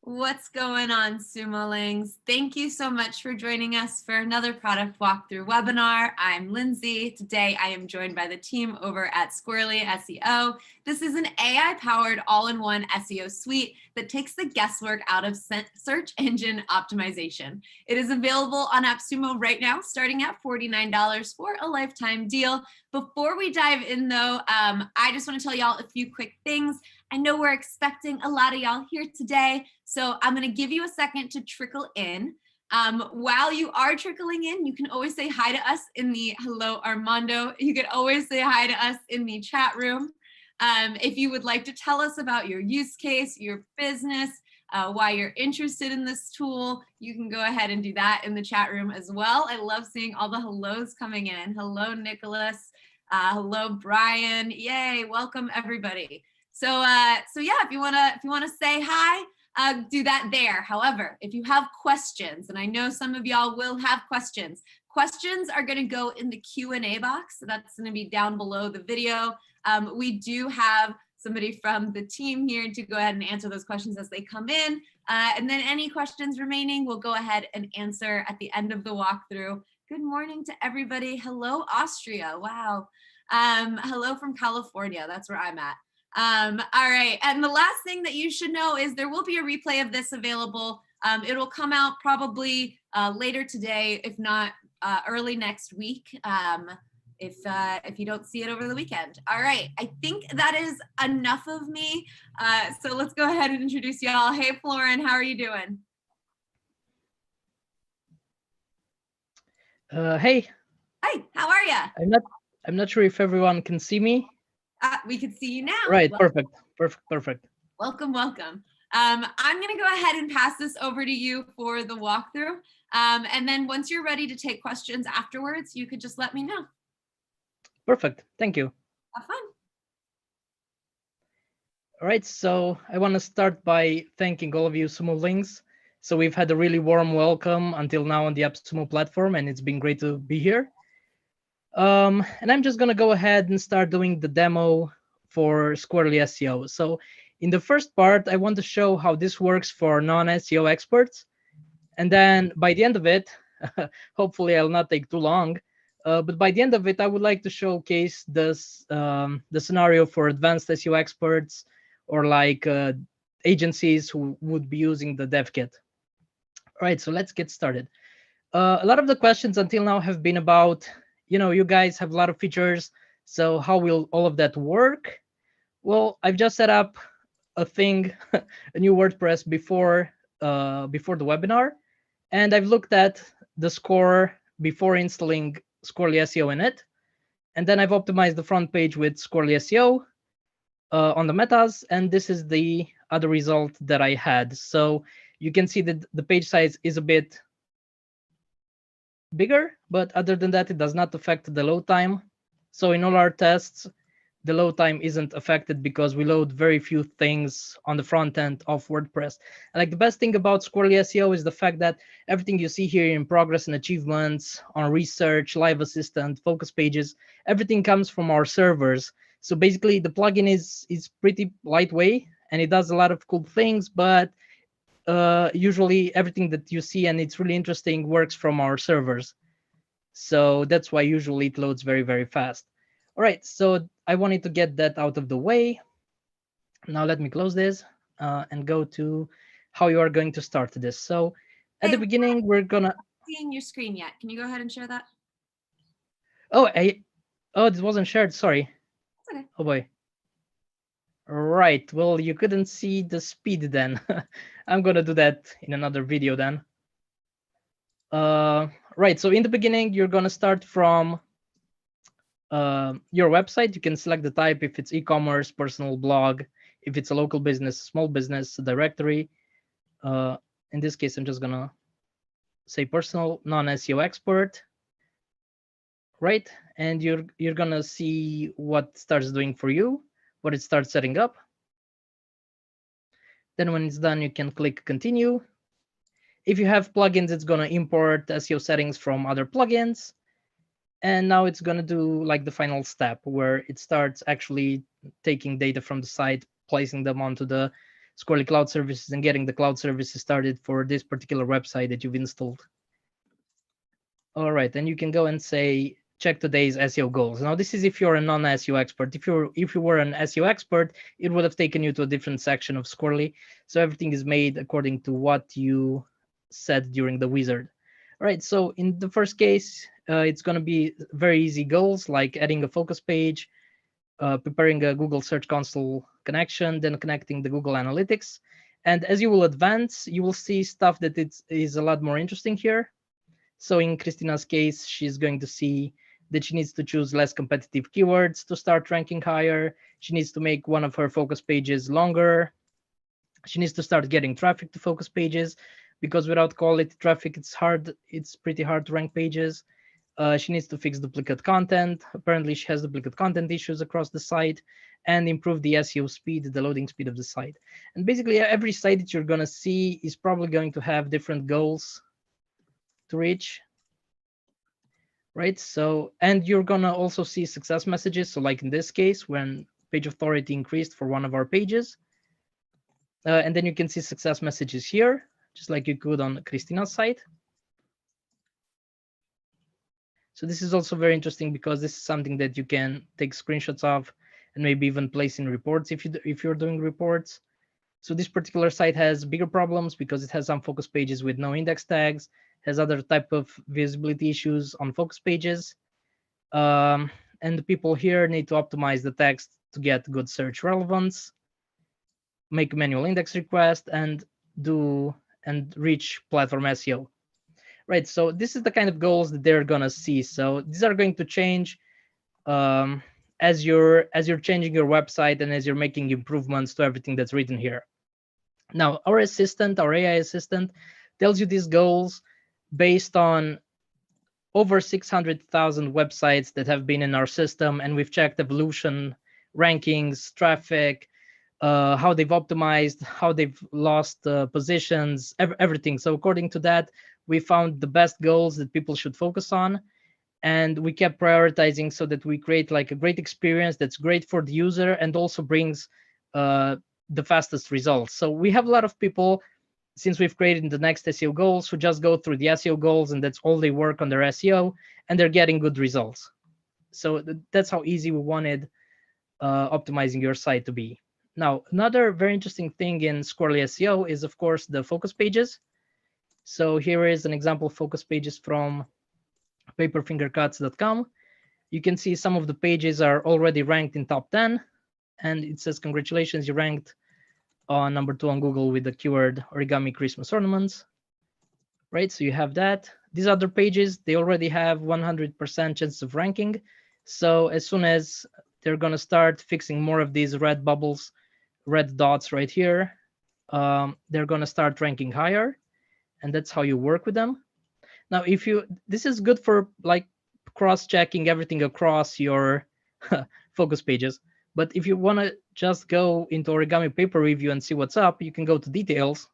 What's going on, Sumolings? Thank you so much for joining us for another product walkthrough webinar. I'm Lindsay. Today I am joined by the team over at Squirrly SEO. This is an AI-powered all-in-one SEO suite that takes the guesswork out of search engine optimization. It is available on AppSumo right now, starting at $49 for a lifetime deal. Before we dive in though, I just want to tell y'all a few quick things. I know we're expecting a lot of y'all here today, so I'm going to give you a second to trickle in. While you are trickling in, you can always say hi to us in the hello Armando. You can always say hi to us in the chat room. If you would like to tell us about your use case, your business, why you're interested in this tool, you can go ahead and do that in the chat room as well. I love seeing all the hellos coming in. Hello, Nicholas. Hello, Brian. Yay, welcome everybody. So yeah, if you wanna say hi, do that there. However, if you have questions, and I know some of y'all will have questions are going to go in the Q&A box. So that's going to be down below the video. We do have somebody from the team here to go ahead and answer those questions as they come in. And then any questions remaining, we'll go ahead and answer at the end of the walkthrough. Good morning to everybody. Hello, Austria. Wow. Hello from California. That's where I'm at. All right, and the last thing that you should know is there will be a replay of this available. It'll come out probably later today, if not early next week, if you don't see it over the weekend. All right, I think that is enough of me. So let's go ahead and introduce y'all. Hey, Florin, how are you doing? Hey. Hi, how are you? I'm not sure if everyone can see me. We can see you now. Right, perfect. Welcome. I'm going to go ahead and pass this over to you for the walkthrough. And then once you're ready to take questions afterwards, you could just let me know. Perfect, thank you. Have fun. All right, so I want to start by thanking all of you Sumolings. So we've had a really warm welcome until now on the AppSumo platform, and it's been great to be here. And I'm just going to go ahead and start doing the demo for Squirrly SEO. So in the first part, I want to show how this works for non-SEO experts. And then by the end of it, hopefully I'll not take too long, but by the end of it, I would like to showcase this, the scenario for advanced SEO experts or like agencies who would be using the dev kit. All right, so let's get started. A lot of the questions until now have been about, you guys have a lot of features, so how will all of that work? Well, I've just set up a thing, a new WordPress before the webinar, and I've looked at the score before installing Squirrly SEO in it, and then I've optimized the front page with Squirrly SEO on the metas, and this is the other result that I had. So you can see that the page size is a bit bigger, but other than that, it does not affect the load time. So in all our tests, the load time isn't affected because we load very few things on the front end of WordPress. And like the best thing about Squirrely SEO is the fact that everything you see here in progress and achievements, on research, live assistant, focus pages, everything comes from our servers. So basically the plugin is pretty lightweight and it does a lot of cool things, but usually everything that you see and it's really interesting works from our servers. So that's why usually it loads very, very fast. All right, so I wanted to get that out of the way. Now let me close this and go to how you are going to start this. So at the beginning, we're gonna... Seeing your screen yet? Can you go ahead and share that? Oh, this wasn't shared, sorry. That's okay. Oh boy. Right, well, you couldn't see the speed then. I'm gonna do that in another video then. Right, so in the beginning, you're gonna start from your website. You can select the type, if it's e-commerce, personal blog, if it's a local business, small business, directory. In this case, I'm just gonna say personal, non-SEO expert, right? And you're gonna see what starts doing for you, what it starts setting up. Then when it's done, you can click continue. If you have plugins, it's gonna import SEO settings from other plugins. And now it's going to do like the final step where it starts actually taking data from the site, placing them onto the Squirrly Cloud Services and getting the cloud services started for this particular website that you've installed. All right, then you can go and say, check today's SEO goals. Now, this is if you're a non-SEO expert. If you were an SEO expert, it would have taken you to a different section of Squirrly. So everything is made according to what you said during the wizard. All right, so in the first case, it's going to be very easy goals like adding a focus page, preparing a Google Search Console connection, then connecting the Google Analytics. And as you will advance, you will see stuff that is a lot more interesting here. So in Christina's case, she's going to see that she needs to choose less competitive keywords to start ranking higher. She needs to make one of her focus pages longer. She needs to start getting traffic to focus pages, because without quality traffic, it's pretty hard to rank pages. She needs to fix duplicate content. Apparently, she has duplicate content issues across the site, and improve the SEO speed, the loading speed of the site. And basically, every site that you're going to see is probably going to have different goals to reach, right? So, and you're going to also see success messages. So like in this case, when page authority increased for one of our pages, and then you can see success messages here, just like you could on Christina's site. So this is also very interesting because this is something that you can take screenshots of and maybe even place in reports if you're doing reports. So this particular site has bigger problems because it has some focus pages with no index tags, has other type of visibility issues on focus pages. And the people here need to optimize the text to get good search relevance, make a manual index request, and reach platform SEO. Right, so this is the kind of goals that they're gonna see. So these are going to change as you're changing your website and as you're making improvements to everything that's written here. Now, our AI assistant, tells you these goals based on over 600,000 websites that have been in our system, and we've checked evolution, rankings, traffic, how they've optimized, how they've lost positions, everything. So according to that, we found the best goals that people should focus on, and we kept prioritizing so that we create like a great experience that's great for the user and also brings the fastest results. So we have a lot of people, since we've created the next SEO goals, who just go through the SEO goals and that's all they work on their SEO, and they're getting good results. So that's how easy we wanted optimizing your site to be. Now, another very interesting thing in Squirrly SEO is, of course, the focus pages. So here is an example of focus pages from paperfingercuts.com. You can see some of the pages are already ranked in top 10, and it says, congratulations, you ranked on number 2 on Google with the keyword origami Christmas ornaments, right? So you have that. These other pages, they already have 100% chance of ranking. So as soon as they're going to start fixing more of these red bubbles, red dots right here, they're going to start ranking higher, and that's how you work with them. Now, this is good for like cross-checking everything across your focus pages. But if you want to just go into Origami Paper Review and see what's up, you can go to details.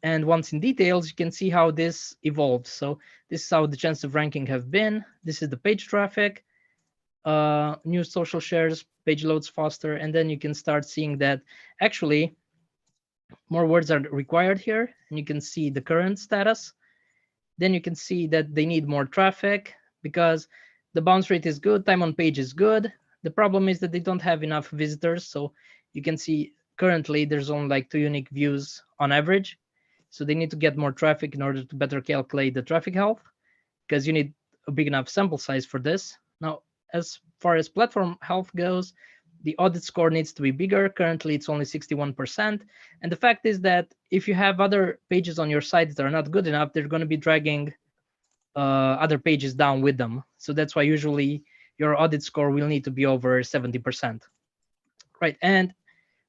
And once in details, you can see how this evolved. So this is how the chances of ranking have been. This is the page traffic, new social shares, page loads faster. And then you can start seeing that actually more words are required here. And you can see the current status. Then you can see that they need more traffic because the bounce rate is good, time on page is good. The problem is that they don't have enough visitors. So you can see currently there's only like 2 unique views on average. So they need to get more traffic in order to better calculate the traffic health, because you need a big enough sample size for this. Now, as far as platform health goes, the audit score needs to be bigger. Currently, it's only 61%. And the fact is that if you have other pages on your site that are not good enough, they're going to be dragging other pages down with them. So that's why usually your audit score will need to be over 70%. Right. And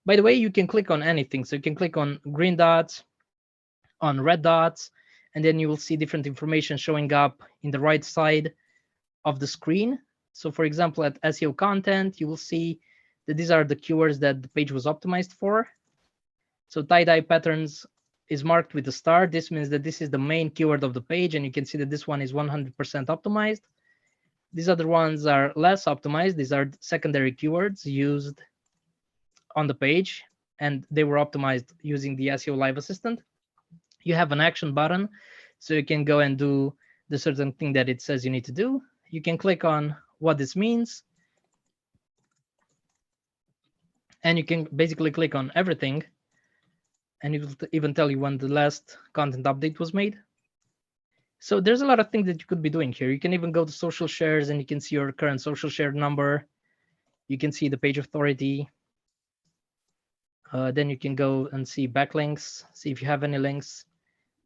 by the way, you can click on anything. So you can click on green dots, on red dots, and then you will see different information showing up in the right side of the screen. So for example, at SEO content, you will see that these are the keywords that the page was optimized for. So tie-dye patterns is marked with a star. This means that this is the main keyword of the page, and you can see that this one is 100% optimized. These other ones are less optimized. These are secondary keywords used on the page, and they were optimized using the SEO Live Assistant. You have an action button, so you can go and do the certain thing that it says you need to do. You can click on what this means, and you can basically click on everything, and it will even tell you when the last content update was made. So there's a lot of things that you could be doing here. You can even go to social shares, and you can see your current social share number. You can see the page authority. Then you can go and see backlinks, see if you have any links.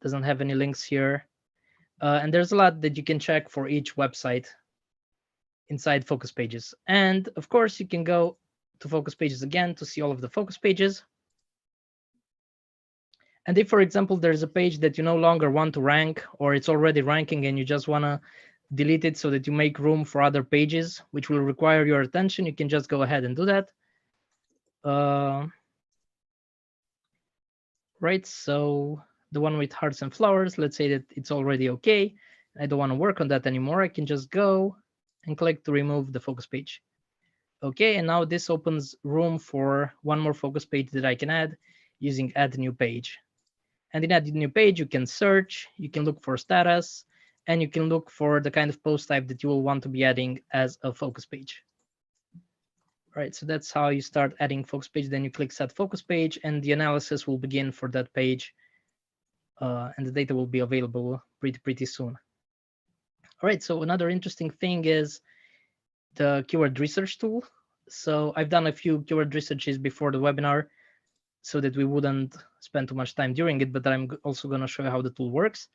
Doesn't have any links here. And there's a lot that you can check for each website inside focus pages. And of course, you can go to focus pages again to see all of the focus pages. And if, for example, there's a page that you no longer want to rank, or it's already ranking and you just want to delete it so that you make room for other pages, which will require your attention, you can just go ahead and do that. Right, so the one with hearts and flowers, let's say that it's already okay. I don't want to work on that anymore. I can just go and click to remove the focus page. Okay, and now this opens room for one more focus page that I can add using add new page. And in add new page, you can search, you can look for status, and you can look for the kind of post type that you will want to be adding as a focus page. All right, so that's how you start adding focus page. Then you click set focus page, and the analysis will begin for that page. And the data will be available pretty soon. All right, so another interesting thing is the keyword research tool. So I've done a few keyword researches before the webinar so that we wouldn't spend too much time during it, but I'm also going to show you how the tool works.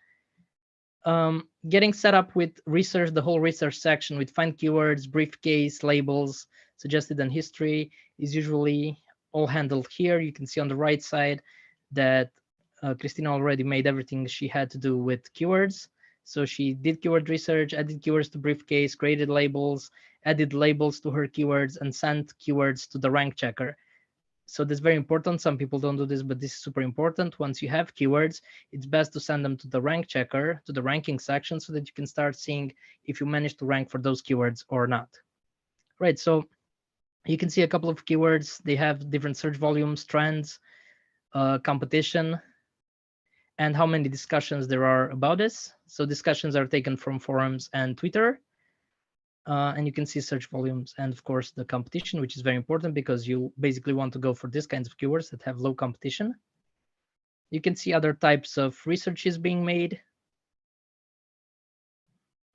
Getting set up with research, the whole research section with find keywords, briefcase, labels, suggested and history is usually all handled here. You can see on the right side that Christina already made everything she had to do with keywords. So she did keyword research, added keywords to briefcase, created labels, added labels to her keywords, and sent keywords to the rank checker. So that's very important. Some people don't do this, but this is super important. Once you have keywords, it's best to send them to the rank checker, to the ranking section, so that you can start seeing if you manage to rank for those keywords or not. Right, so you can see a couple of keywords. They have different search volumes, trends, competition, and how many discussions there are about this. So discussions are taken from forums and Twitter. And you can see search volumes and, of course, the competition, which is very important because you basically want to go for these kinds of keywords that have low competition. You can see other types of researches being made.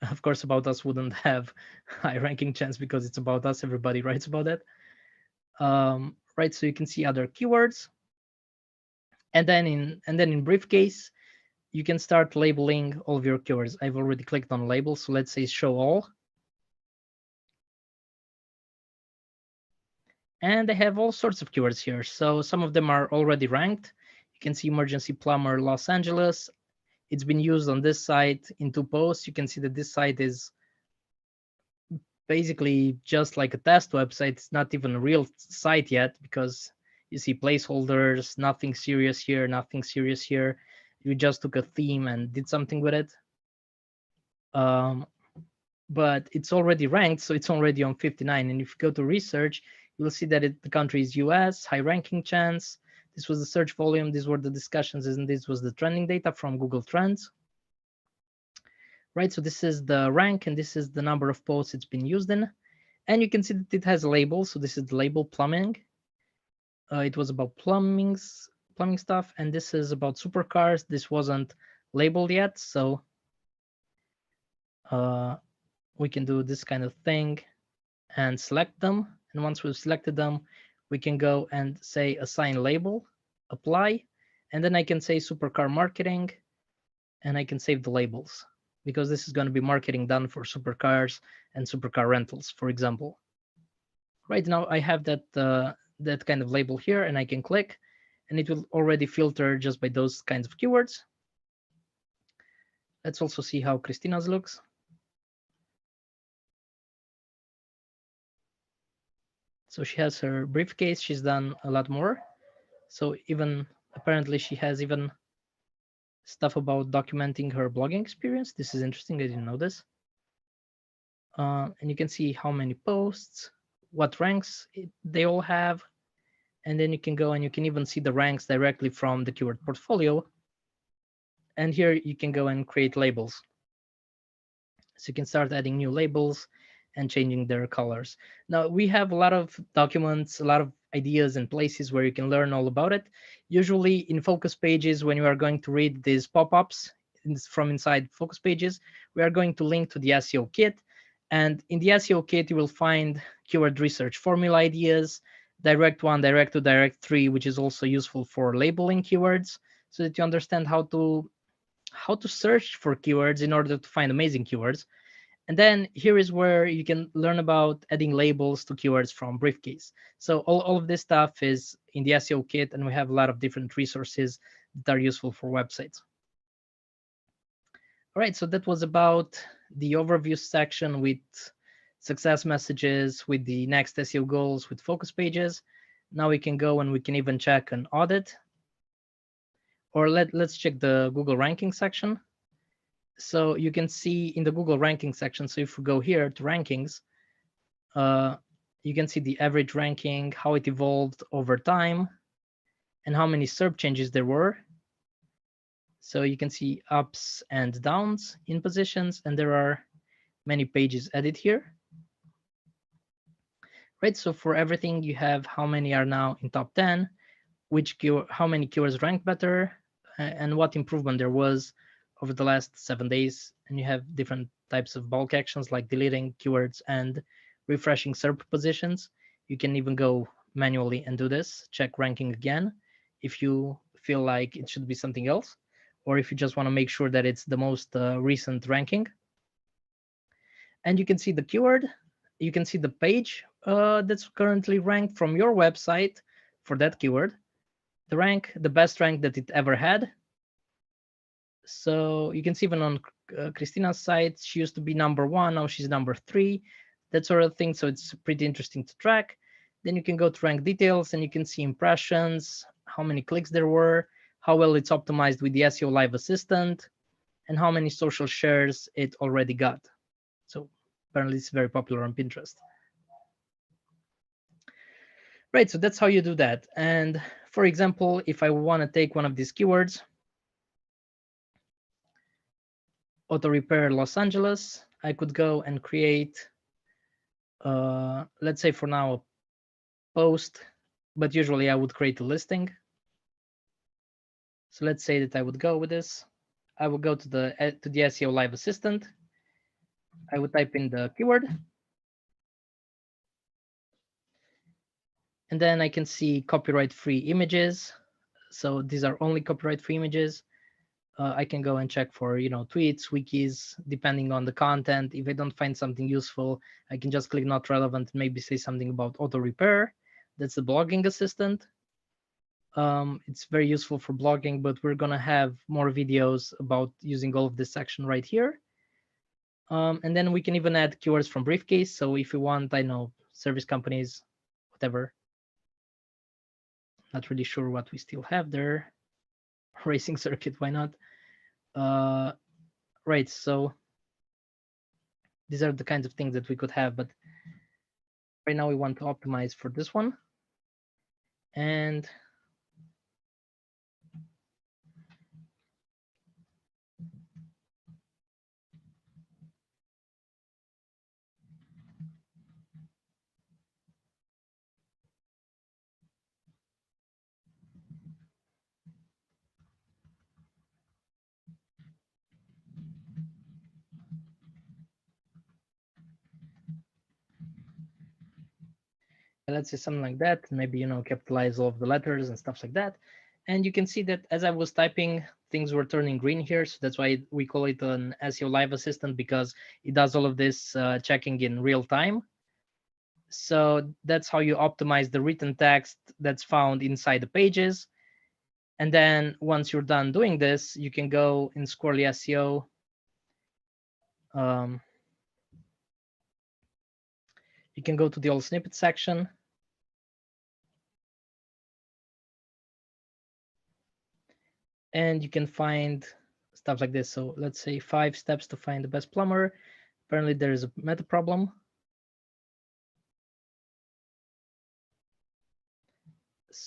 Of course, About Us wouldn't have high ranking chance because it's about us. Everybody writes about that. Right, so you can see other keywords. And then in Briefcase, you can start labeling all of your keywords. I've already clicked on label, so let's say show all. And they have all sorts of keywords here. So some of them are already ranked. You can see emergency plumber Los Angeles. It's been used on this site in 2 posts. You can see that this site is basically just like a test website. It's not even a real site yet because you see placeholders, nothing serious here, nothing serious here. You just took a theme and did something with it. But it's already ranked, so it's already on 59. And if you go to research, you'll see that the country is US, high ranking chance. This was the search volume, these were the discussions, and this was the trending data from Google Trends. Right, so this is the rank, and this is the number of posts it's been used in. And you can see that it has a label, so this is the label plumbing. It was about plumbing stuff, and this is about supercars. This wasn't labeled yet, so we can do this kind of thing and select them. And once we've selected them, we can go and say assign label, apply, and then I can say supercar marketing, and I can save the labels because this is going to be marketing done for supercars and supercar rentals, for example. Right now I have that kind of label here, and I can click, and it will already filter just by those kinds of keywords. Let's also see how Christina's looks. So she has her briefcase. She's done a lot more. So even apparently she has even stuff about documenting her blogging experience. This is interesting. I didn't know this. And you can see how many posts, what ranks they all have, And then you can go and you can even see the ranks directly from the keyword portfolio. And here you can go and create labels. So you can start adding new labels and changing their colors. Now we have a lot of documents, a lot of ideas and places where you can learn all about it. Usually in focus pages, when you are going to read these pop-ups from inside focus pages, we are going to link to the SEO kit. And in the SEO kit, you will find keyword research formula ideas, direct one, direct two, direct three, which is also useful for labeling keywords so that you understand how to search for keywords in order to find amazing keywords. And then here is where you can learn about adding labels to keywords from Briefcase. So all of this stuff is in the SEO kit, and we have a lot of different resources that are useful for websites. All right, so that was about the overview section with success messages, with the next SEO goals, with focus pages. Now we can go and we can even check an audit. Or let's check the Google ranking section. So you can see in the Google ranking section, so if we go here to rankings, you can see the average ranking, how it evolved over time, and how many SERP changes there were. So you can see ups and downs in positions, and there are many pages added here. Right, so for everything, you have how many are now in top 10, how many keywords ranked better, and what improvement there was over the last 7 days. And you have different types of bulk actions like deleting keywords and refreshing SERP positions. You can even go manually and do this, check ranking again if you feel like it should be something else, or if you just want to make sure that it's the most recent ranking. And you can see the keyword, you can see the page that's currently ranked from your website for that keyword, the rank, the best rank that it ever had. So you can see even on Christina's site, she used to be #1, now she's #3, that sort of thing. So it's pretty interesting to track. Then you can go to rank details and you can see impressions, how many clicks there were, how well it's optimized with the SEO Live Assistant, and how many social shares it already got. So apparently it's very popular on Pinterest. Right, so that's how you do that. And for example, if I want to take one of these keywords, auto repair Los Angeles, I could go and create, let's say for now, a post, but usually I would create a listing. So let's say that I would go with this. I would go to the SEO Live Assistant. I would type in the keyword. And then I can see copyright-free images. So these are only copyright-free images. I can go and check for, tweets, wikis, depending on the content. If I don't find something useful, I can just click not relevant and maybe say something about auto repair. That's the blogging assistant. It's very useful for blogging, but we're going to have more videos about using all of this section right here. And then we can even add keywords from Briefcase. So if you want, I know, service companies, whatever. Not really sure what we still have there. Racing circuit, why not? Right, so these are the kinds of things that we could have, but right now we want to optimize for this one. And let's say something like that, maybe, capitalize all of the letters and stuff like that. And you can see that as I was typing, things were turning green here. So that's why we call it an SEO Live Assistant, because it does all of this checking in real time. So that's how you optimize the written text that's found inside the pages. And then once you're done doing this, you can go in Squirrly SEO. You can go to the old snippet section. And you can find stuff like this. So let's say 5 steps to find the best plumber. Apparently there is a meta problem.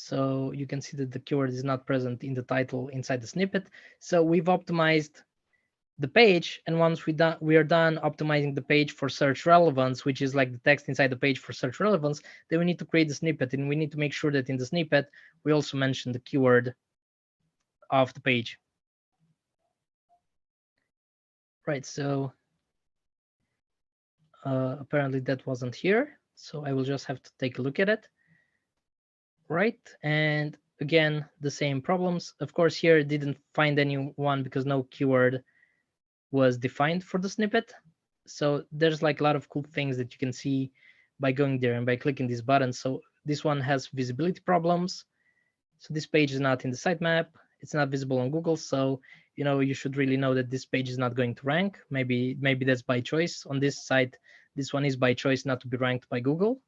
So you can see that the keyword is not present in the title inside the snippet. So we've optimized the page, and once we are done optimizing the page for search relevance, which is like the text inside the page for search relevance, then we need to create the snippet, and we need to make sure that in the snippet we also mention the keyword of the page. Right, so apparently that wasn't here, so I will just have to take a look at it. Right, and again, the same problems. Of course, here it didn't find anyone because no keyword was defined for the snippet. So there's like a lot of cool things that you can see by going there and by clicking this button. So this one has visibility problems. So this page is not in the sitemap. It's not visible on Google. So, you know, you should really know that this page is not going to rank. Maybe that's by choice. On this site, this one is by choice not to be ranked by Google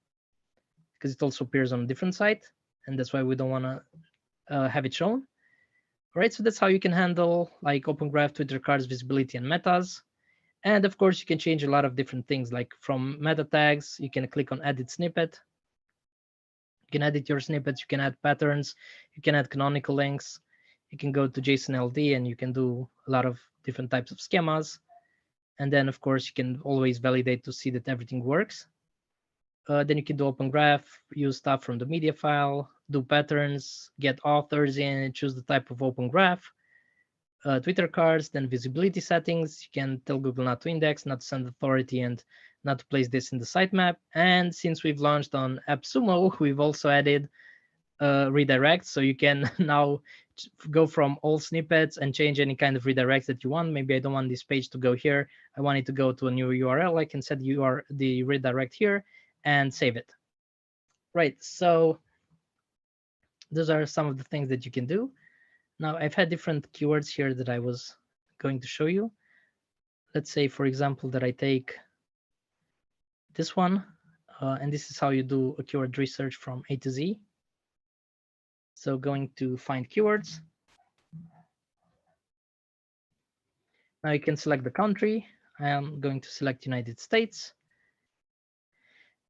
because it also appears on a different site. And that's why we don't want to have it shown. All right, so that's how you can handle like Open Graph, Twitter cards, visibility, and metas. And of course, you can change a lot of different things, like from meta tags, you can click on edit snippet. You can edit your snippets, you can add patterns, you can add canonical links, you can go to JSON LD and you can do a lot of different types of schemas. And then, of course, you can always validate to see that everything works. Then you can do Open Graph, use stuff from the media file, do patterns, get authors in, choose the type of Open Graph. Twitter cards, then visibility settings. You can tell Google not to index, not to send authority, and not to place this in the sitemap. And since we've launched on AppSumo, we've also added redirects. So you can now go from all snippets and change any kind of redirects that you want. Maybe I don't want this page to go here. I want it to go to a new URL. I can set the redirect here and save it. Right, so those are some of the things that you can do. Now, I've had different keywords here that I was going to show you. Let's say, for example, that I take this one, and this is how you do a keyword research from A to Z. So going to find keywords. Now you can select the country. I am going to select United States.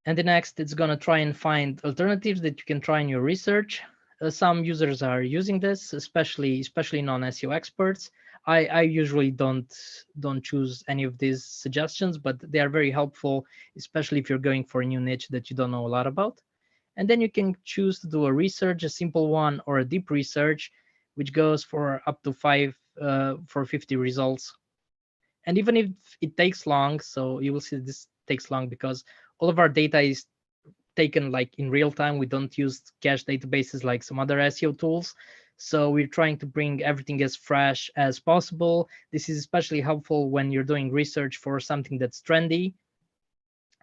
And the next, it's going to try and find alternatives that you can try in your research. Some users are using this, especially non-SEO experts. I usually don't choose any of these suggestions, but they are very helpful, especially if you're going for a new niche that you don't know a lot about. And then you can choose to do a research, a simple one, or a deep research, which goes for up to 50 results. And even if it takes long, so you will see this takes long because all of our data is taken like in real time. We don't use cache databases like some other SEO tools. So we're trying to bring everything as fresh as possible. This is especially helpful when you're doing research for something that's trendy,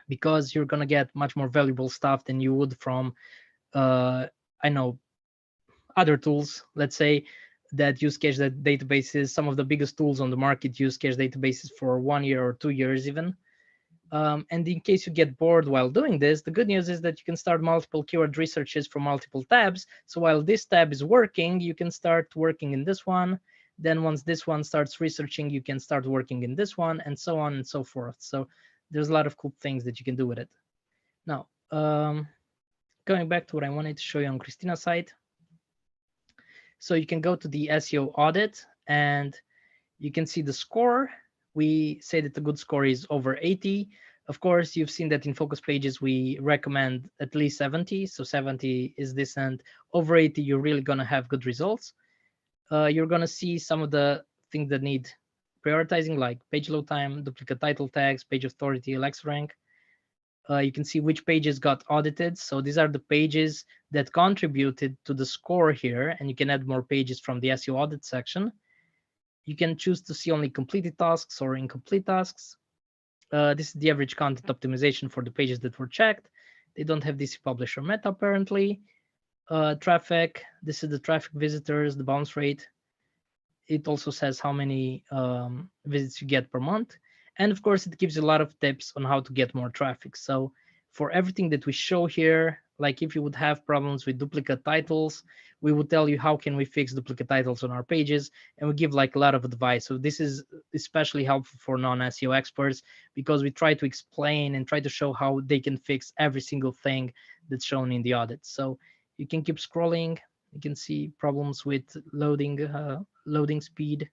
because you're going to get much more valuable stuff than you would from, I know, other tools, let's say, that use cache databases. Some of the biggest tools on the market use cache databases for 1 year or 2 years even. And in case you get bored while doing this, the good news is that you can start multiple keyword researches from multiple tabs. So while this tab is working, you can start working in this one. Then once this one starts researching, you can start working in this one, and so on and so forth. So there's a lot of cool things that you can do with it. Now, going back to what I wanted to show you on Christina's site. So you can go to the SEO audit and you can see the score. We say that the good score is over 80. Of course, you've seen that in focus pages, we recommend at least 70. So 70 is decent. Over 80, you're really going to have good results. You're going to see some of the things that need prioritizing, like page load time, duplicate title tags, page authority, Alexa rank. You can see which pages got audited. So these are the pages that contributed to the score here, and you can add more pages from the SEO audit section. You can choose to see only completed tasks or incomplete tasks. This is the average content optimization for the pages that were checked. They don't have DC publish or meta apparently. Traffic, this is the traffic visitors, the bounce rate. It also says how many visits you get per month. And of course, it gives you a lot of tips on how to get more traffic. So for everything that we show here, like if you would have problems with duplicate titles, we would tell you how can we fix duplicate titles on our pages, and we give like a lot of advice. So this is especially helpful for non-SEO experts, because we try to explain and try to show how they can fix every single thing that's shown in the audit. So You can keep scrolling. You can see problems with loading speed,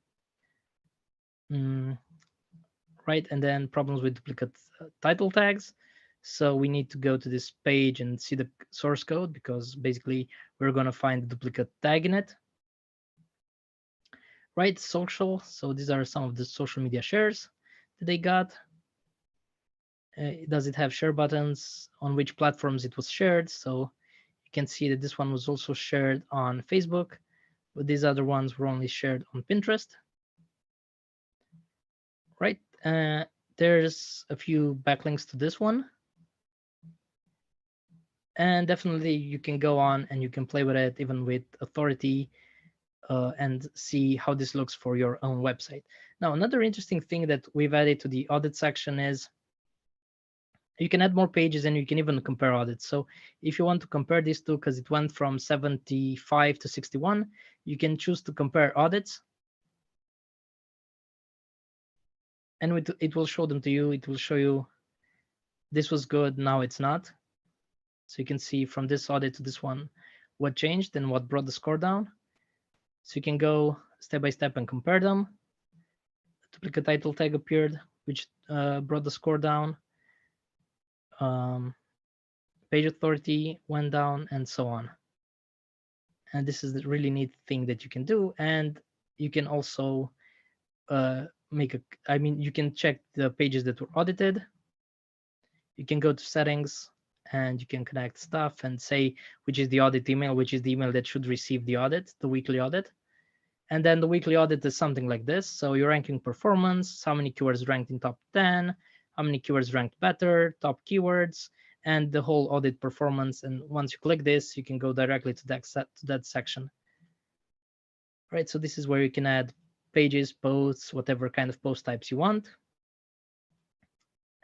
right? And then problems with duplicate title tags. So we need to go to this page and see the source code, because basically we're going to find the duplicate tag in it. Right, social. So these are some of the social media shares that they got. Does it have share buttons? On which platforms it was shared? So you can see that this one was also shared on Facebook, but these other ones were only shared on Pinterest. Right, there's a few backlinks to this one. And definitely you can go on and you can play with it, even with authority, and see how this looks for your own website. Now, another interesting thing that we've added to the audit section is you can add more pages and you can even compare audits. So if you want to compare these two, because it went from 75 to 61, you can choose to compare audits. And it will show them to you. It will show you this was good, now it's not. So you can see from this audit to this one what changed and what brought the score down. So you can go step by step and compare them. Duplicate title tag appeared, which brought the score down. Page authority went down, and so on. And this is the really neat thing that you can do. And you can also you can check the pages that were audited. You can go to settings and you can connect stuff and say which is the audit email, which is the email that should receive the audit, the weekly audit. And then the weekly audit is something like this. So your ranking performance, how many keywords ranked in top 10, how many keywords ranked better, top keywords, and the whole audit performance. And once you click this, you can go directly to that section. Right, so this is where you can add pages, posts, whatever kind of post types you want.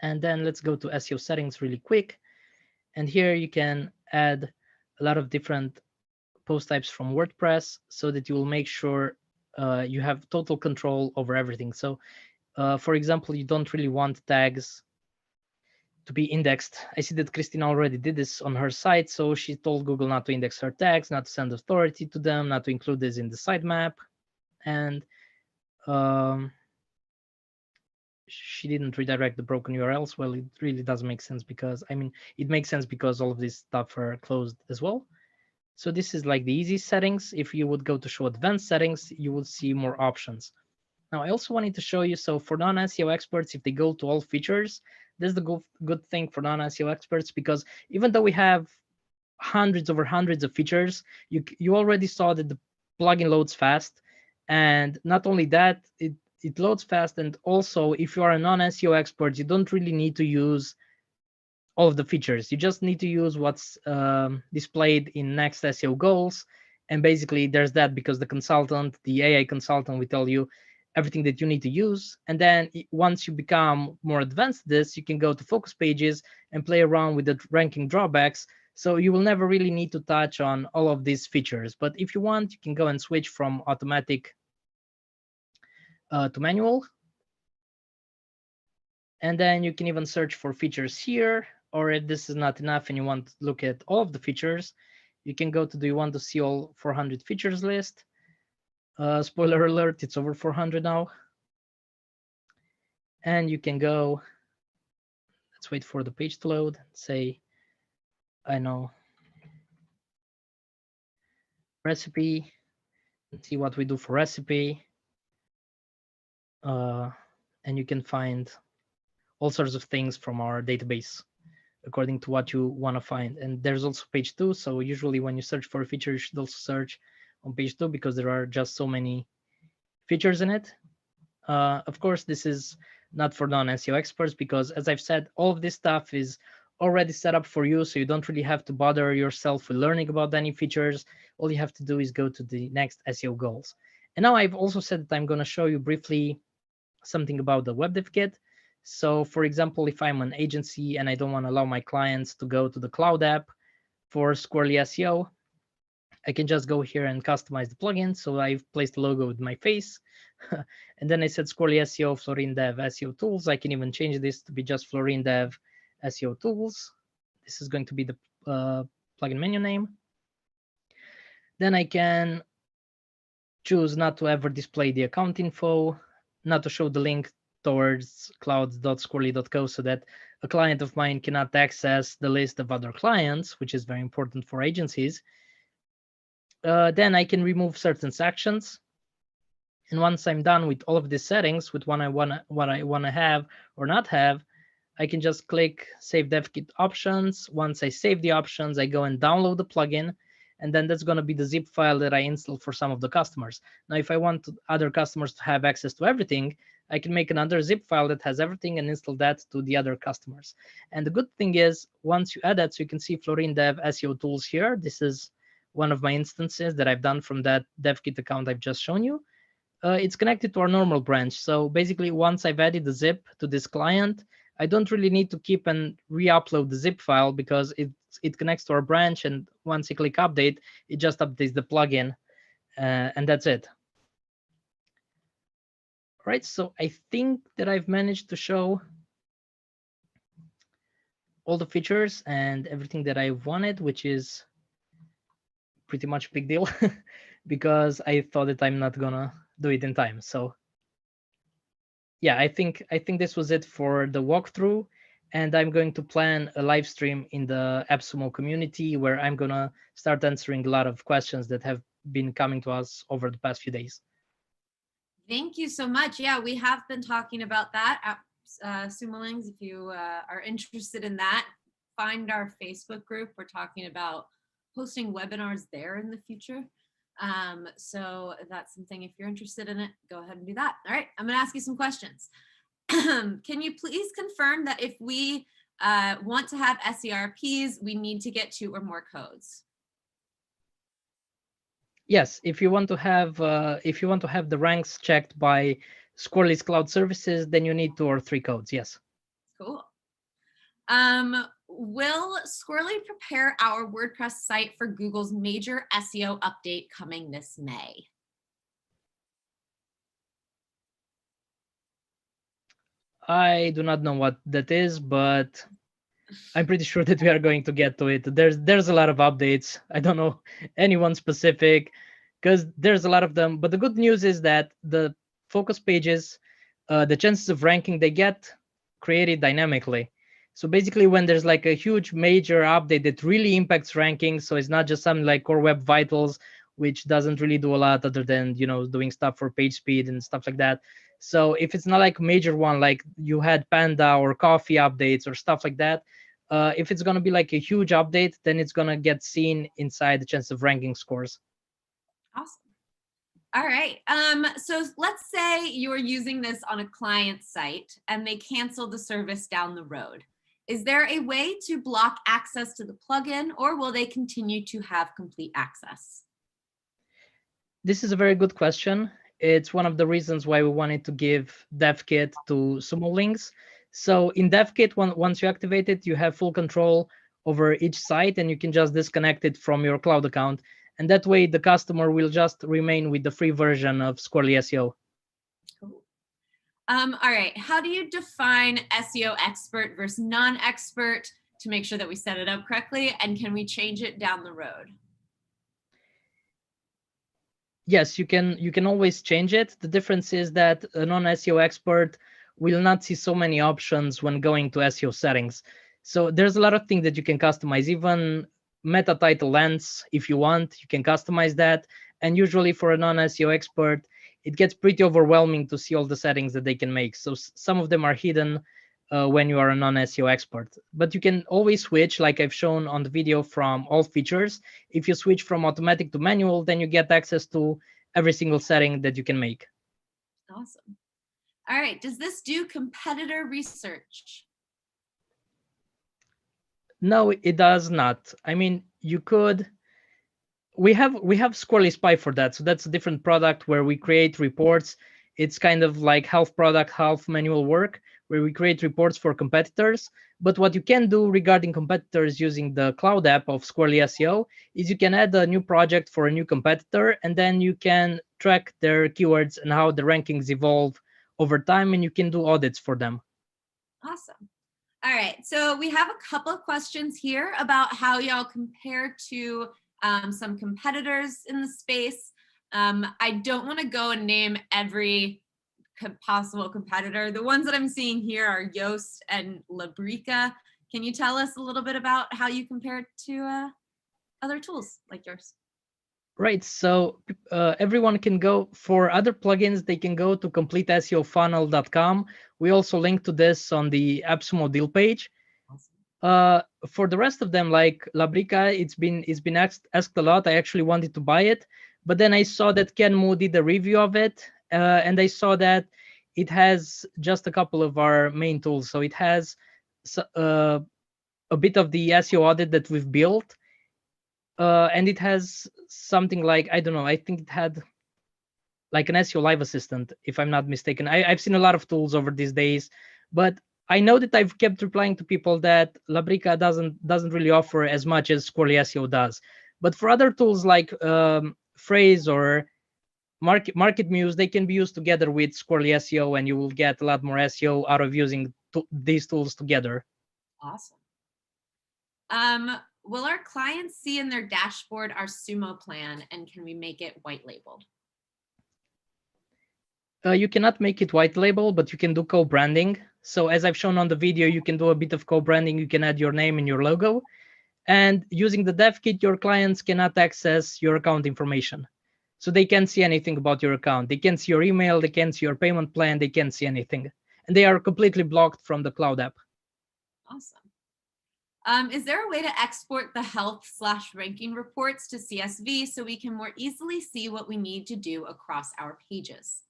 And then let's go to SEO settings really quick. And here you can add a lot of different post types from WordPress so that you will make sure you have total control over everything. So for example, you don't really want tags to be indexed. I see that Christina already did this on her site. So she told Google not to index her tags, not to send authority to them, not to include this in the sitemap. And she didn't redirect the broken URLs. Well, it really doesn't make sense because, it makes sense because all of this stuff are closed as well. So this is like the easy settings. If you would go to show advanced settings, you would see more options. Now, I also wanted to show you, so for non-SEO experts, if they go to all features, this is the good thing for non-SEO experts, because even though we have hundreds over hundreds of features, you already saw that the plugin loads fast. And not only that, it loads fast. And also, if you are a non-SEO expert, you don't really need to use all of the features. You just need to use what's displayed in next SEO goals. And basically there's that, because the AI consultant will tell you everything that you need to use. And then once you become more advanced this, you can go to focus pages and play around with the ranking drawbacks. So you will never really need to touch on all of these features. But if you want, you can go and switch from automatic to manual. And then you can even search for features here. Or if this is not enough and you want to look at all of the features, you can go to do you want to see all 400 features list. Spoiler alert, it's over 400 now. And you can go, let's wait for the page to load, say, I know, recipe, and see what we do for recipe. And you can find all sorts of things from our database according to what you want to find. And there's also page 2. So usually when you search for a feature, you should also search on page 2 because there are just so many features in it. Of course, this is not for non-SEO experts because, as I've said, all of this stuff is already set up for you. So you don't really have to bother yourself with learning about any features. All you have to do is go to the next SEO goals. And now I've also said that I'm going to show you briefly something about the web dev kit. So for example, if I'm an agency and I don't want to allow my clients to go to the cloud app for Squirrly SEO, I can just go here and customize the plugin. So I've placed a logo with my face. And then I said Squirrly SEO Florin Dev SEO tools. I can even change this to be just Florin Dev SEO tools. This is going to be the plugin menu name. Then I can choose not to ever display the account info, not to show the link towards clouds.squirrly.co so that a client of mine cannot access the list of other clients, which is very important for agencies. Then I can remove certain sections. And once I'm done with all of these settings, with what I want to have or not have, I can just click Save DevKit Options. Once I save the options, I go and download the plugin, and then that's going to be the zip file that I install for some of the customers. Now, if I want other customers to have access to everything, I can make another zip file that has everything and install that to the other customers. And the good thing is, once you add that, so you can see Florin Dev SEO tools here. This is one of my instances that I've done from that DevKit account I've just shown you. It's connected to our normal branch. So basically, once I've added the zip to this client, I don't really need to keep and re-upload the zip file because it connects to our branch. And once you click update, it just updates the plugin, and that's it. All right, so I think that I've managed to show all the features and everything that I wanted, which is pretty much a big deal because I thought that I'm not gonna do it in time. So yeah, I think this was it for the walkthrough, and I'm going to plan a live stream in the AppSumo community where I'm gonna start answering a lot of questions that have been coming to us over the past few days. Thank you so much. Yeah, we have been talking about that at Sumolings. If you are interested in that, find our Facebook group. We're talking about hosting webinars there in the future. So that's something, if you're interested in it, go ahead and do that. All right, I'm gonna ask you some questions. Can you please confirm that if we want to have SERPs, we need to get 2 or more codes? Yes, if you want to have the ranks checked by Squirrely's cloud services, then you need 2 or 3 codes. Yes. Cool. Will Squirrely prepare our WordPress site for Google's major SEO update coming this May? I do not know what that is, but I'm pretty sure that we are going to get to it. There's a lot of updates. I don't know anyone specific because there's a lot of them. But the good news is that the focus pages, the chances of ranking, they get created dynamically. So basically, when there's like a huge major update that really impacts rankings, so it's not just something like Core Web Vitals, which doesn't really do a lot other than doing stuff for page speed and stuff like that. So if it's not like a major one, like you had Panda or Coffee updates or stuff like that, if it's going to be like a huge update, then it's going to get seen inside the chance of ranking scores. Awesome. All right. So let's say you're using this on a client site and they cancel the service down the road. Is there a way to block access to the plugin, or will they continue to have complete access? This is a very good question. It's one of the reasons why we wanted to give DevKit to Sumolings. So in DevKit, once you activate it, you have full control over each site, and you can just disconnect it from your cloud account. And that way, the customer will just remain with the free version of Squirrely SEO. Cool. All right. How do you define SEO expert versus non-expert to make sure that we set it up correctly? And can we change it down the road? Yes, you can always change it. The difference is that a non-SEO expert will not see so many options when going to SEO settings. So there's a lot of things that you can customize. Even meta title lengths, if you want, you can customize that. And usually for a non-SEO expert, it gets pretty overwhelming to see all the settings that they can make. So some of them are hidden when you are a non-SEO expert. But you can always switch, like I've shown on the video, from all features. If you switch from automatic to manual, then you get access to every single setting that you can make. Awesome. All right. Does this do competitor research? No, it does not. I mean, you could. We have Squirrely Spy for that. So that's a different product where we create reports. It's kind of like half product, half manual work, where we create reports for competitors. But what you can do regarding competitors using the cloud app of Squirrely SEO is you can add a new project for a new competitor, and then you can track their keywords and how the rankings evolve over time, and you can do audits for them. Awesome. All right. So we have a couple of questions here about how y'all compare to some competitors in the space. I don't want to go and name every possible competitor. The ones that I'm seeing here are Yoast and Labrica. Can you tell us a little bit about how you compare to other tools like yours? Right. So everyone can go for other plugins. They can go to completeseofunnel.com. We also link to this on the AppSumo deal page. For the rest of them, like Labrica, it's been asked a lot. I actually wanted to buy it, but then I saw that Ken Moo did a review of it, and I saw that it has just a couple of our main tools. So it has a bit of the SEO audit that we've built, and it has something like, I don't know, I think it had like an SEO live assistant, if I'm not mistaken. I've seen a lot of tools over these days, but I know that I've kept replying to people that Labrica doesn't really offer as much as Squirrly SEO does. But for other tools like Phrase or Market Muse, they can be used together with Squirrly SEO, and you will get a lot more SEO out of using these tools together. Awesome. Will our clients see in their dashboard our Sumo plan, and can we make it white labeled? You cannot make it white label, but you can do co-branding. So as I've shown on the video, you can do a bit of co-branding. You can add your name and your logo. And using the dev kit, your clients cannot access your account information. So they can't see anything about your account. They can't see your email. They can't see your payment plan. They can't see anything. And they are completely blocked from the cloud app. Awesome. Is there a way to export the health/ranking reports to CSV so we can more easily see what we need to do across our pages?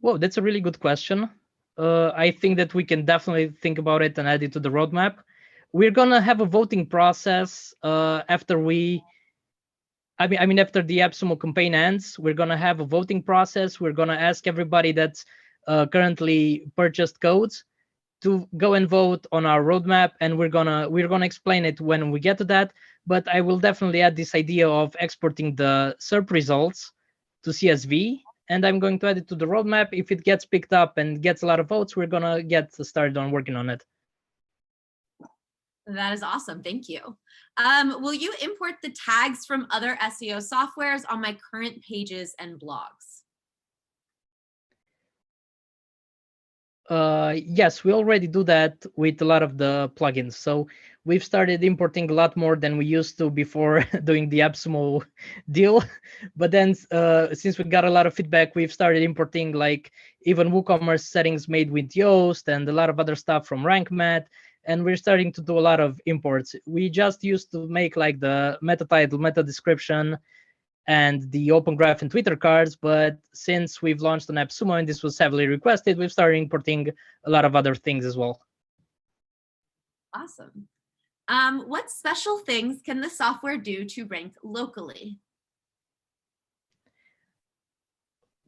Whoa, that's a really good question. I think that we can definitely think about it and add it to the roadmap. We're gonna have a voting process after after the AppSumo campaign ends. We're gonna have a voting process. We're gonna ask everybody that's currently purchased codes to go and vote on our roadmap, and we're gonna explain it when we get to that. But I will definitely add this idea of exporting the SERP results to CSV, and I'm going to add it to the roadmap. If it gets picked up and gets a lot of votes, we're gonna get started on working on it. That is awesome. Thank you. Will you import the tags from other SEO softwares on my current pages and blogs? Yes, we already do that with a lot of the plugins. So we've started importing a lot more than we used to before doing the AppSumo deal. But then since we got a lot of feedback, we've started importing like even WooCommerce settings made with Yoast and a lot of other stuff from RankMath. And we're starting to do a lot of imports. We just used to make like the meta title, meta description, and the Open Graph and Twitter cards, but since we've launched on AppSumo and this was heavily requested, we've started importing a lot of other things as well. Awesome. What special things can the software do to rank locally?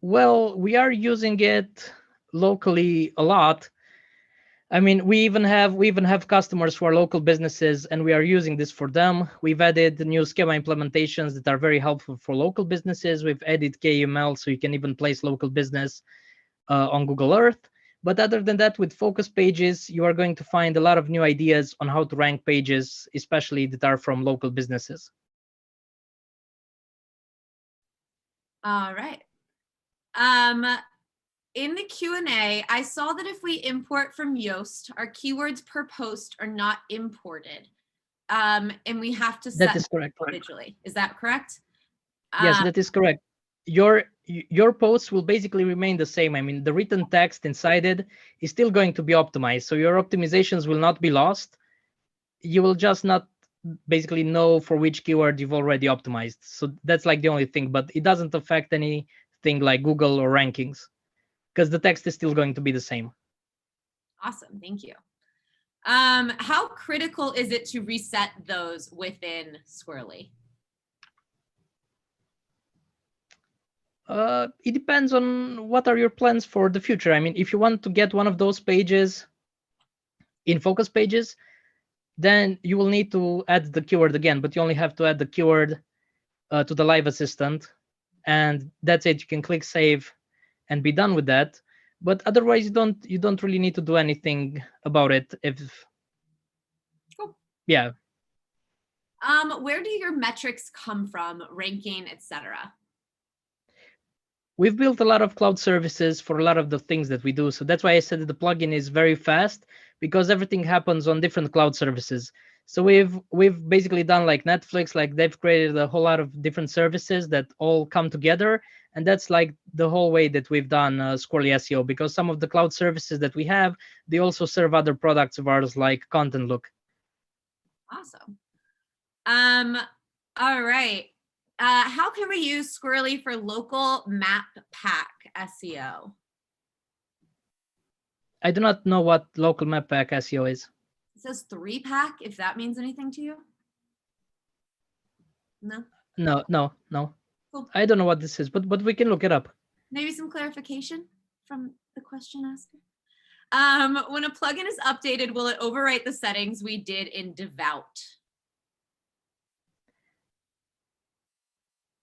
Well, we are using it locally a lot. I mean, we even have customers who are local businesses, and we are using this for them. We've added new schema implementations that are very helpful for local businesses. We've added KML, so you can even place local business on Google Earth. But other than that, with focus pages, you are going to find a lot of new ideas on how to rank pages, especially that are from local businesses. All right. In the Q&A, I saw that if we import from Yoast, our keywords per post are not imported. And we have to set that is correct individually. Is that correct? Yes, that is correct. Your posts will basically remain the same. I mean, the written text inside it is still going to be optimized. So your optimizations will not be lost. You will just not basically know for which keyword you've already optimized. So that's like the only thing, but it doesn't affect anything like Google or rankings, because the text is still going to be the same. Awesome, thank you. How critical is it to reset those within Squirrly? It depends on what are your plans for the future. I mean, if you want to get one of those pages in focus pages, then you will need to add the keyword again, but you only have to add the keyword to the live assistant, and that's it. You can click save and be done with that. But otherwise, you don't really need to do anything about it. Cool. Yeah. Where do your metrics come from, ranking, etc.? We've built a lot of cloud services for a lot of the things that we do. So that's why I said that the plugin is very fast, because everything happens on different cloud services. So we've basically done like Netflix, like they've created a whole lot of different services that all come together. And that's like the whole way that we've done Squirrly SEO, because some of the cloud services that we have, they also serve other products of ours like Content Look. Awesome. All right. How can we use Squirrly for local map pack SEO? I do not know what local map pack SEO is. It says 3-pack, if that means anything to you. No? No. Cool. I don't know what this is, but we can look it up. Maybe some clarification from the question asker. When a plugin is updated, will it overwrite the settings we did in Devout?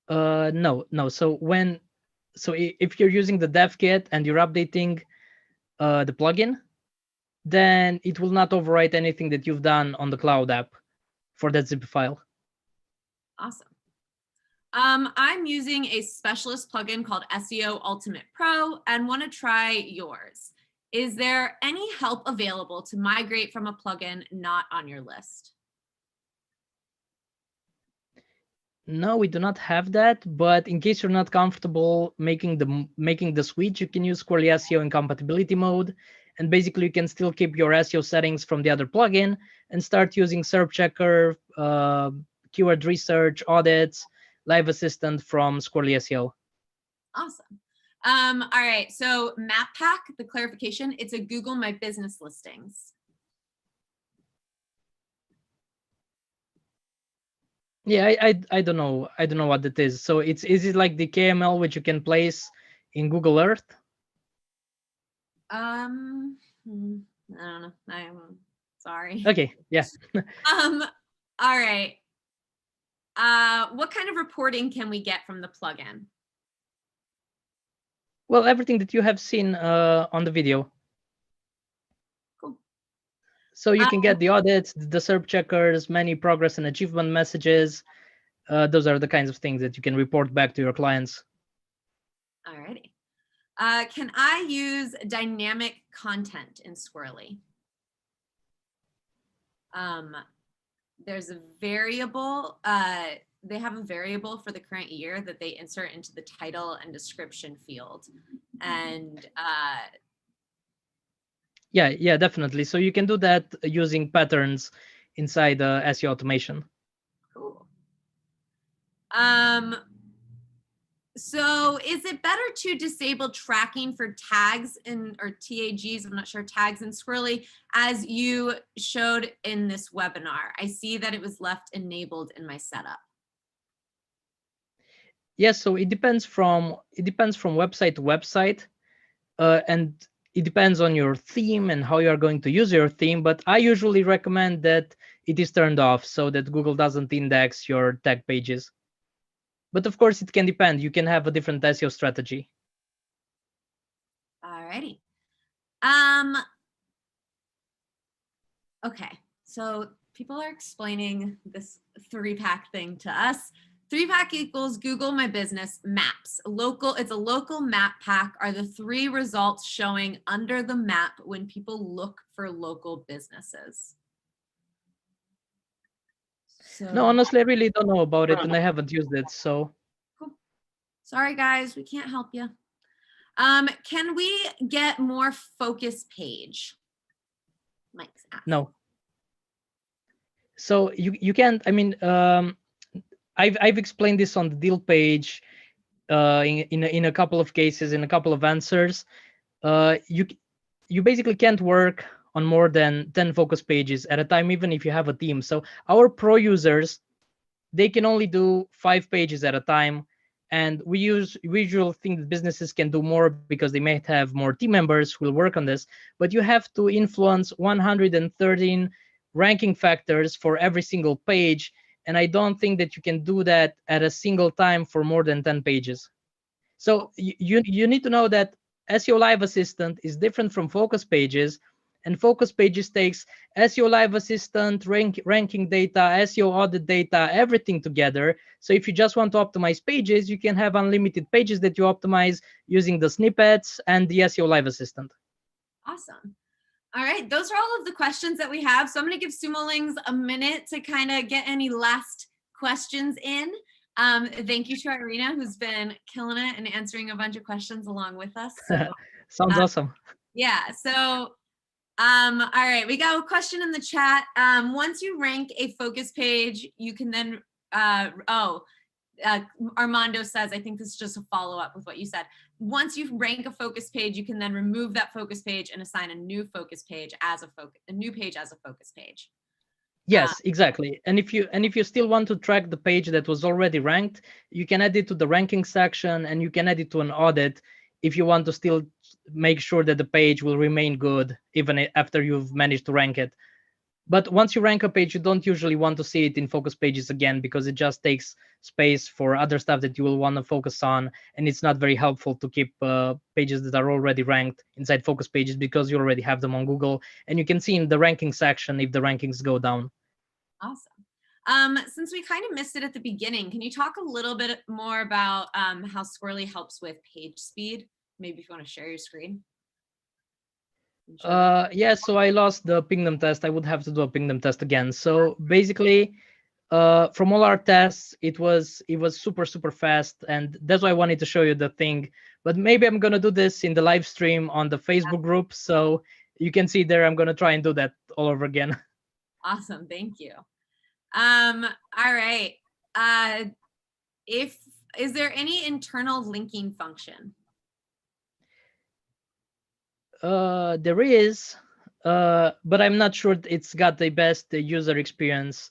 No. So if you're using the dev kit and you're updating the plugin, then it will not overwrite anything that you've done on the cloud app for that zip file. Awesome. I'm using a specialist plugin called SEO Ultimate Pro and want to try yours. Is there any help available to migrate from a plugin not on your list? No, we do not have that. But in case you're not comfortable making the switch, you can use Squirrely SEO in compatibility mode, and basically you can still keep your SEO settings from the other plugin and start using SERP Checker, keyword research, audits, Live Assistant from Squirrely SEO. Awesome. All right. So Map Pack, the clarification, it's a Google My Business listings. Yeah, I don't know. I don't know what that is. So is it like the KML which you can place in Google Earth? I don't know. I'm sorry. Okay, yeah. All right. What kind of reporting can we get from the plugin? Well, everything that you have seen on the video. Cool. So you can get the audits, the SERP checkers, many progress and achievement messages. Those are the kinds of things that you can report back to your clients. All righty. Can I use dynamic content in Squirrely? There's a variable. They have a variable for the current year that they insert into the title and description field. And yeah, definitely. So you can do that using patterns inside SEO automation. Cool. So is it better to disable tracking for tags or TAGs, I'm not sure, tags in Squirrely, as you showed in this webinar? I see that it was left enabled in my setup. Yes, so it depends from website to website, and it depends on your theme and how you are going to use your theme. But I usually recommend that it is turned off so that Google doesn't index your tag pages. But of course, it can depend. You can have a different SEO strategy. All righty. Okay, so people are explaining this 3-pack thing to us. 3-pack equals Google My Business Maps. It's a local map pack are the 3 results showing under the map when people look for local businesses. So, no, honestly, I really don't know about it, and I haven't used it. So, cool. Sorry, guys, we can't help you. Can we get more focus page? Mike's asking. No. So you can't. I mean, I've explained this on the deal page in a couple of cases, in a couple of answers. You basically can't work on more than 10 focus pages at a time, even if you have a team. So our pro users, they can only do 5 pages at a time. And we usually think that businesses can do more because they might have more team members who will work on this. But you have to influence 113 ranking factors for every single page. And I don't think that you can do that at a single time for more than 10 pages. So you need to know that SEO Live Assistant is different from focus pages, And focus pages takes SEO Live Assistant, ranking data, SEO audit data, everything together. So if you just want to optimize pages, you can have unlimited pages that you optimize using the snippets and the SEO Live Assistant. Awesome. All right, those are all of the questions that we have. So I'm going to give Sumolings a minute to kind of get any last questions in. Thank you to Irina, who's been killing it and answering a bunch of questions along with us. So, Sounds awesome. Yeah. So, all right, we got a question in the chat. Once you rank a focus page, you can then, Armando says, I think this is just a follow-up with what you said. Once you rank a focus page, you can then remove that focus page and assign a new focus page as a new page as a focus page. Yes, exactly. And if you still want to track the page that was already ranked, you can add it to the ranking section, and you can add it to an audit if you want to still make sure that the page will remain good even after you've managed to rank it. But once you rank a page, you don't usually want to see it in focus pages again, because it just takes space for other stuff that you will want to focus on. And it's not very helpful to keep pages that are already ranked inside focus pages, because you already have them on Google. And you can see in the ranking section if the rankings go down. Awesome. Since we kind of missed it at the beginning, can you talk a little bit more about how Squirrly helps with page speed? Maybe if you want to share your screen. Yeah, so I lost the pingdom test. I would have to do a pingdom test again. So basically, from all our tests, it was super fast, and that's why I wanted to show you the thing. But maybe I'm gonna do this in the live stream on the Facebook group, so you can see there. I'm gonna try and do that all over again. Awesome, thank you. All right. Is there any internal linking function? There is, but I'm not sure it's got the best user experience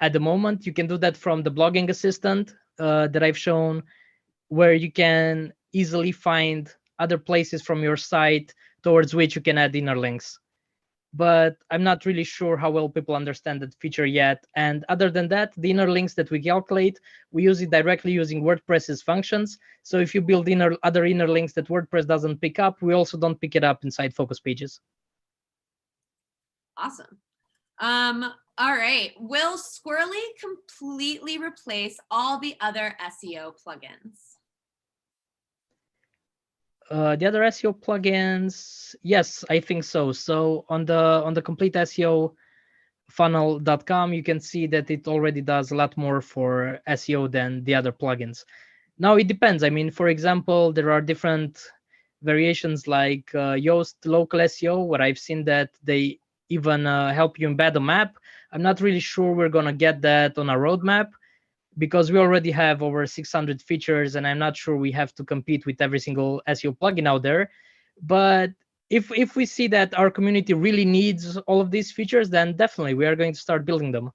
at the moment. You can do that from the blogging assistant that I've shown, where you can easily find other places from your site towards which you can add inner links. But I'm not really sure how well people understand that feature yet. And other than that, the inner links that we calculate, we use it directly using WordPress's functions. So if you build other inner links that WordPress doesn't pick up, we also don't pick it up inside focus pages. Awesome. All right. Will Squirrly completely replace all the other SEO plugins? The other SEO plugins, yes, I think so. So on the complete SEO funnel.com, you can see that it already does a lot more for SEO than the other plugins. Now it depends. I mean, for example, there are different variations like Yoast local SEO, where I've seen that they even help you embed a map. I'm not really sure we're gonna get that on our roadmap, because we already have over 600 features, and I'm not sure we have to compete with every single SEO plugin out there. But if we see that our community really needs all of these features, then definitely we are going to start building them.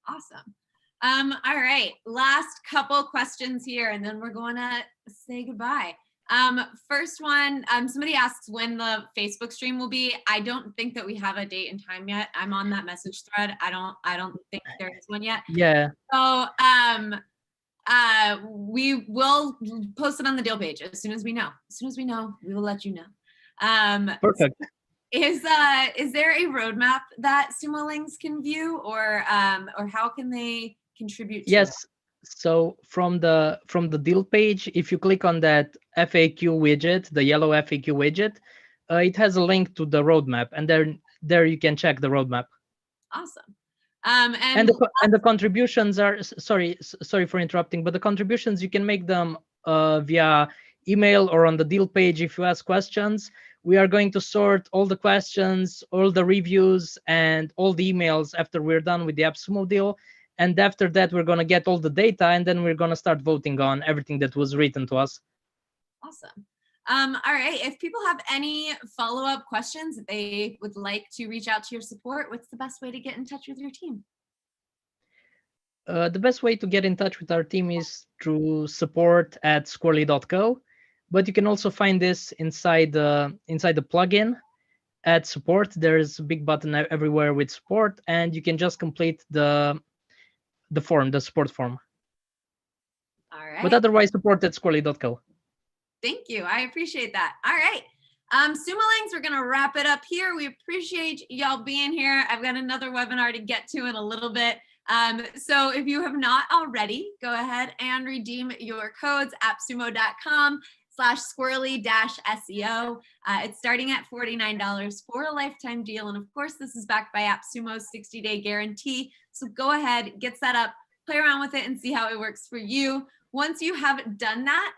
Awesome. All right, last couple questions here, and then we're going to say goodbye. First one, somebody asks when the Facebook stream will be. I don't think that we have a date and time yet. I'm on that message thread. I don't think there is one yet. Yeah. So we will post it on the deal page as soon as we know. As soon as we know, we will let you know. Perfect. Is there a roadmap that Sumolings can view, or how can they contribute to yes. it? So from the deal page, if you click on that FAQ widget, the yellow FAQ widget, it has a link to the roadmap, and there you can check the roadmap. Awesome. And the contributions are, sorry for interrupting, but the contributions, you can make them via email or on the deal page. If you ask questions, we are going to sort all the questions, all the reviews, and all the emails after we're done with the AppSumo deal. And after that, we're going to get all the data, and then we're going to start voting on everything that was written to us. Awesome. All right. If people have any follow-up questions, if they would like to reach out to your support, what's the best way to get in touch with your team? The best way to get in touch with our team is through support@squirrly.co. But you can also find this inside the plugin at support. There's a big button everywhere with support, and you can just complete the form, the support form. All right. But otherwise, support@squirrly.co. Thank you. I appreciate that. All right. Sumo Links, we're gonna wrap it up here. We appreciate y'all being here. I've got another webinar to get to in a little bit. So if you have not already, go ahead and redeem your codes appsumo.com/squirrely-SEO. It's starting at $49 for a lifetime deal. And of course, this is backed by AppSumo's 60-day guarantee. So go ahead, get set up, play around with it and see how it works for you. Once you have done that,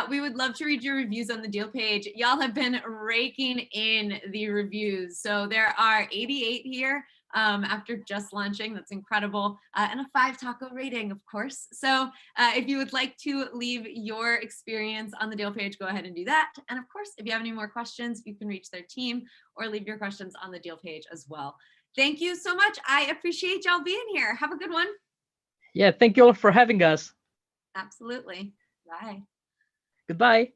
we would love to read your reviews on the deal page. Y'all have been raking in the reviews. So there are 88 here after just launching. That's incredible. And a 5 taco rating, of course. So if you would like to leave your experience on the deal page, go ahead and do that. And of course, if you have any more questions, you can reach their team or leave your questions on the deal page as well. Thank you so much. I appreciate y'all being here. Have a good one. Yeah, thank you all for having us. Absolutely. Bye. Goodbye.